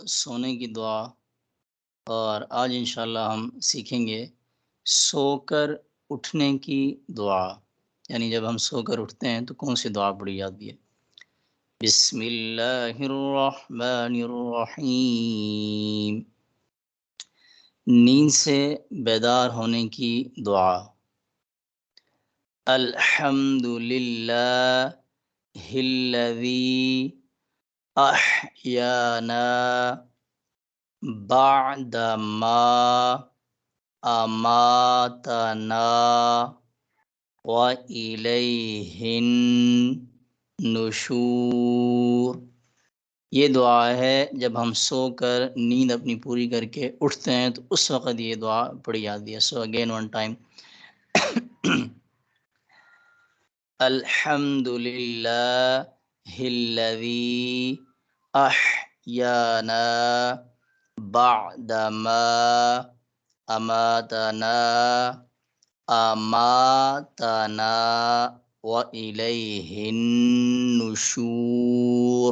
سونے کی دعا، اور آج انشاءاللہ ہم سیکھیں گے سو کر اٹھنے کی دعا، یعنی جب ہم سو کر اٹھتے ہیں تو کون سی دعا پڑھی جاتی ہے۔ بسم اللہ الرحمن الرحیم، نیند سے بیدار ہونے کی دعا۔ الحمد للہ الذی احیانا بعد ما اماتنا وَإِلَيْهِ النُّشُورُ۔ یہ دعا ہے جب ہم سو کر نیند اپنی پوری کر کے اٹھتے ہیں تو اس وقت یہ دعا پڑھی جاتی ہے۔ سو اگین ون ٹائم، الحمد للہ الذی احیانا بعد ما اماتنا وَإِلَيْهِ النُّشُورُ۔